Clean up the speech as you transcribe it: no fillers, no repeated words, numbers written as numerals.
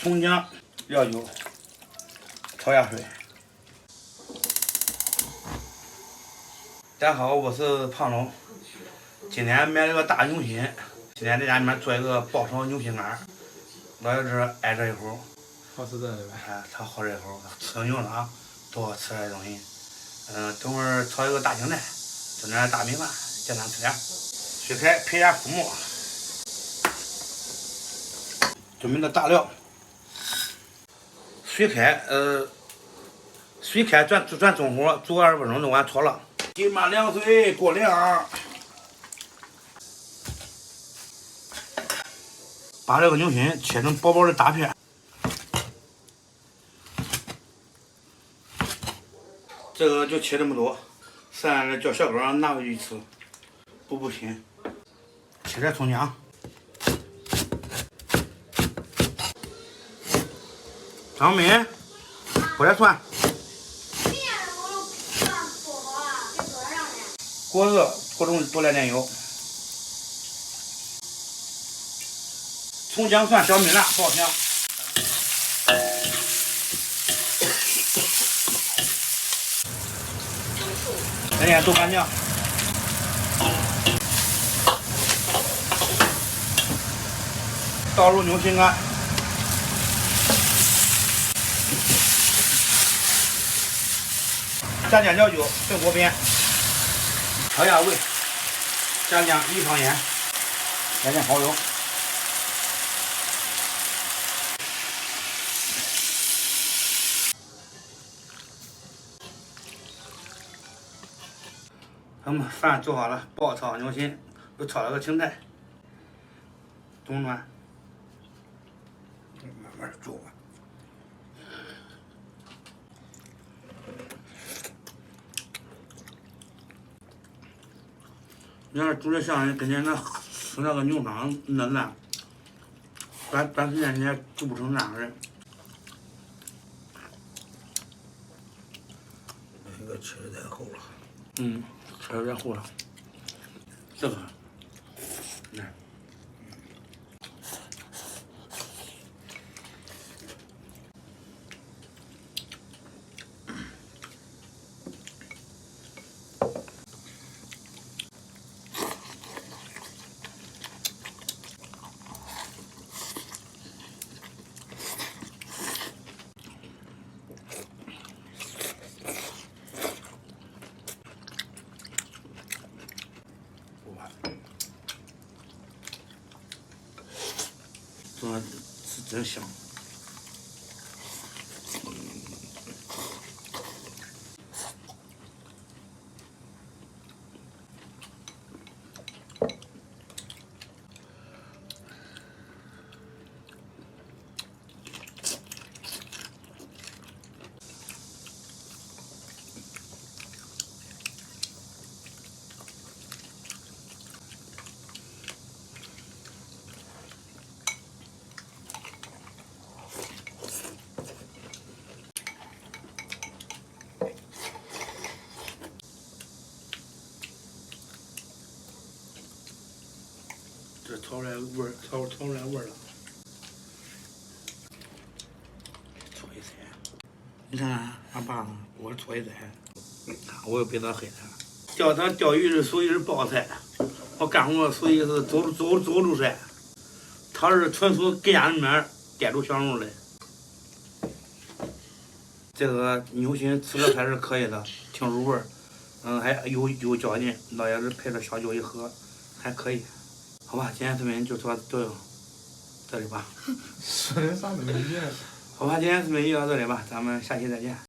葱姜、料酒、炒下水。大家好，我是胖龙。今天买了个大牛心，今天在家里面做一个爆炒牛心肝。老爷子爱这一口，好吃的对吧？他好这一口，吃牛了多吃这东西。等会儿炒一个大青菜，整点大米饭，简单吃点。水开配点浮沫，准备的大料。水开转中火，煮20分钟就完炒了。浸满凉水过凉，把这个牛心切成薄薄的大片。这个就切这么多，剩下的叫小狗拿回去吃，补品。切点葱姜，张梅，拨点蒜。锅热，锅中多来点油。葱姜蒜小米辣爆香。来点豆瓣酱。倒入牛心肝。加点料酒，煸锅边。调下味，加姜1汤盐，来点蚝油。咱们饭做好了，爆炒牛心，又炒了个青菜，冬暖，慢慢做吧。你要是煮的像人跟前那吃那个牛汤那烂，短时间你也煮不成那样的。这个吃的太厚了。吃的有点厚了。这个，来。这是真香。这炒出来味儿，炒出来味儿了。搓一菜，你看俺爸给我搓一菜，我又比他黑他。钓鱼是属于是包菜，我干活属于是走路菜，他是纯属给家里面逮住小肉的。这个牛心吃着还是可以的，挺入味儿，还有嚼劲，老爷子配着小酒一喝，还可以。好吧，今天视频就到这里吧。说的啥都没劲。好吧，今天视频就到这里吧，咱们下期再见。